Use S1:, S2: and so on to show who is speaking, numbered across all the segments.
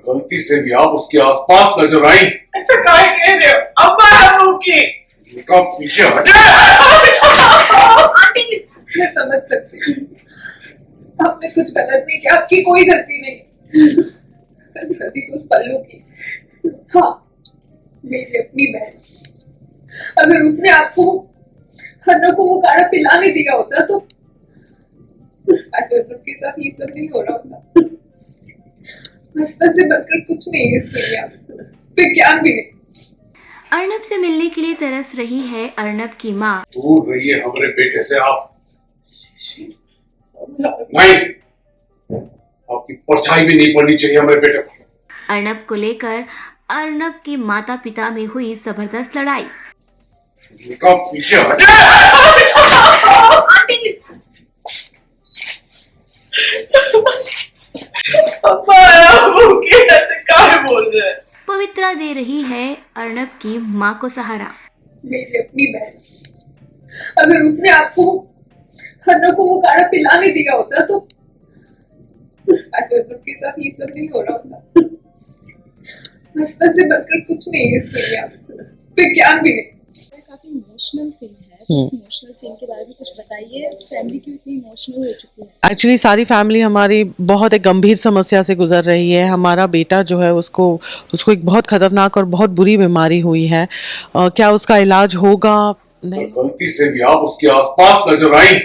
S1: गलती से भी आप उसके आसपास नजर आई।
S2: ऐसा काहे कह रहे हो? अम्मा है मुकी।
S1: उनका पीछे हटे।
S3: आंटी जी, मैं समझ सकती हूँ, आपने कुछ गलत नहीं किया, आपकी कोई गलती नहीं। गलती तो उस पल्लू की। हाँ, मेरी अपनी बहन। अगर उसने आपको हन्ना को वो काढ़ा पिलाने दिया होता तो आज अर्नब के साथ ये सब नहीं हो रहा होता। हंसने से बढ़कर कुछ नहीं है इस दुनिया में, विज्ञान भी नहीं।
S4: अर्नब से मिलने के लिए तरस रही है अर्नब की माँ।
S1: दूर रहिए हमारे बेटे से आप। नहीं, आपकी परछाई भी नहीं पड़नी चाहिए हमारे बेटे पर।
S4: अर्नब को लेकर अर्नब के माता पिता में हुई जबरदस्त लड़ाई।
S1: उनका पीछे हटे।
S3: आंटी जी,
S2: अम्मा है मुकी। ऐसे काहे बोल रहे हैं?
S4: पवित्रा दे रही है अर्नब की माँ को सहारा।
S3: मेरी अपनी बहन। अगर उसने आपको हन्ना को वो काढ़ा पिलाने दिया होता तो आज अर्नब के साथ ये सब नहीं हो रहा होता। हंसने से बढ़कर कुछ नहीं है इस दुनिया में, विज्ञान भी नहीं।
S5: काफी इमोशनल सीन है, तो इस इमोशनल सीन के बारे में कुछ बताइए। फैमिली क्यों इतनी इमोशनल हो चुकी है?
S6: एक्चुअली सारी फैमिली हमारी बहुत एक गंभीर समस्या से गुजर रही है। हमारा बेटा जो है उसको एक बहुत खतरनाक और बहुत बुरी बीमारी हुई है। क्या उसका इलाज होगा? नहीं।
S1: गलती से भी आप उसके आसपास नजर आई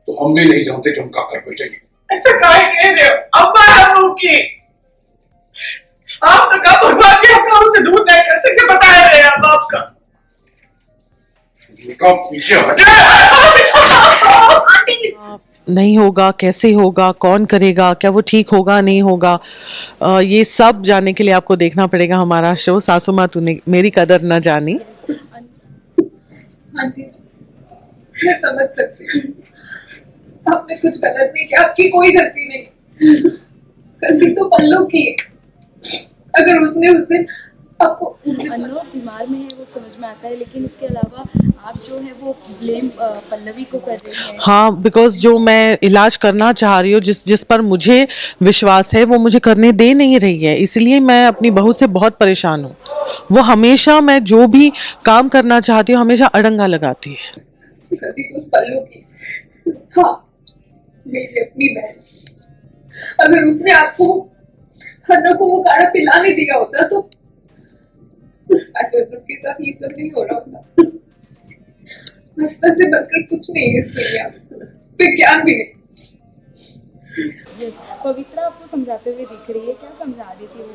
S1: तो हम भी नहीं जानते कि हम क्या कर बैठेंगे।
S2: ऐसा काहे कह रहे हो? अम्मा है मुकी। आप तो कब भगवान के हुक्म से दूर नहीं कर सकते, बता रहे हैं आप आपका।
S1: उनका पीछे हटे।
S3: आंटी जी,
S6: नहीं होगा, कैसे होगा, कौन करेगा, क्या वो ठीक होगा नहीं होगा, ये सब जानने के लिए आपको देखना पड़ेगा हमारा शो सासू माँ तूने मेरी कदर न जानी।
S3: आंटी जी, मैं समझ सकती हूँ, आपने कुछ गलत नहीं किया, आपकी कोई गलती नहीं। गलती तो पल्लू की। अगर उसने उस दिन आपको
S5: अनु बीमार में है वो समझ में आता है, लेकिन उसके अलावा आप जो है वो ब्लेम पल्लवी को कर रही हैं।
S6: हाँ, बिकॉज जो मैं इलाज करना चाह रही हूँ, जिस पर मुझे विश्वास है, वो मुझे करने दे नहीं रही है, इसलिए मैं अपनी बहू से बहुत परेशान हूँ। वो हमेशा मैं जो भी काम करना चाहती हूँ हमेशा अड़ंगा लगाती है।
S3: गलती तो उस पल्लू की। हाँ, मेरी अपनी बहन। अगर उसने आपको हन्ना को वो काढ़ा पिलाने दिया होता तो आज अर्नब के साथ ये सब नहीं हो रहा होता। हंसने से बढ़कर कुछ नहीं है इस दुनिया में, विज्ञान भी नहीं।
S5: पवित्रा आपको समझाते हुए दिख रही है, क्या समझा रही थी वो?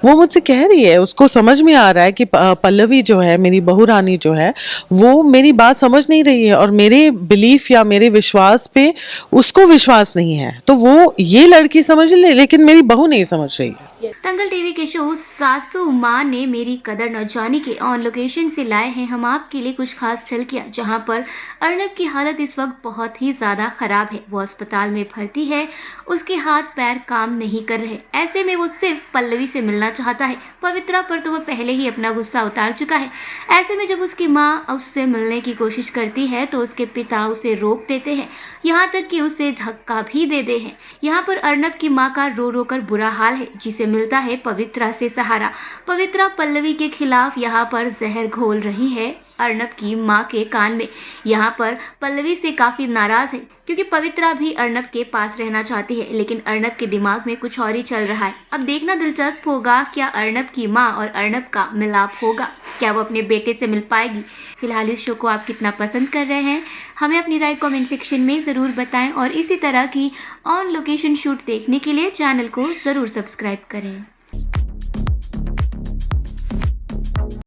S6: वो मुझसे कह रही है, उसको समझ में आ रहा है कि पल्लवी जो है, मेरी बहू रानी जो है, वो मेरी बात समझ नहीं रही है और मेरे बिलीफ या मेरे विश्वास पे उसको विश्वास नहीं है। तो वो ये लड़की समझ ले, लेकिन मेरी बहू नहीं समझ रही है।
S4: दंगल टीवी के शो सासू माँ ने मेरी कदर न जानी के ऑन लोकेशन से लाए हैं हम आपके लिए कुछ खास झलकियाँ, जहाँ पर अर्नब की हालत इस वक्त बहुत ही ज़्यादा ख़राब है। वो अस्पताल में भर्ती है, उसके हाथ पैर काम नहीं कर रहे। ऐसे में वो सिर्फ पल्लवी से मिलना चाहता है। पवित्रा पर तो वो पहले ही अपना गुस्सा उतार चुका है। ऐसे में जब उसकी माँ उससे मिलने की कोशिश करती है तो उसके पिता उसे रोक देते हैं, यहाँ तक कि उसे धक्का भी देते हैं। यहाँ पर अर्नब की माँ का रो रो कर बुरा हाल है, जिसे मिलता है पवित्रा से सहारा। पवित्रा पल्लवी के खिलाफ यहाँ पर जहर घोल रही है अर्नब की माँ के कान में। यहाँ पर पल्लवी से काफ़ी नाराज़ है क्योंकि पवित्रा भी अर्नब के पास रहना चाहती है, लेकिन अर्नब के दिमाग में कुछ और ही चल रहा है। अब देखना दिलचस्प होगा, क्या अर्नब की माँ और अर्नब का मिलाप होगा, क्या वो अपने बेटे से मिल पाएगी। फिलहाल इस शो को आप कितना पसंद कर रहे हैं, हमें अपनी राय कमेंट सेक्शन में ज़रूर बताएं और इसी तरह की ऑन लोकेशन शूट देखने के लिए चैनल को ज़रूर सब्सक्राइब करें।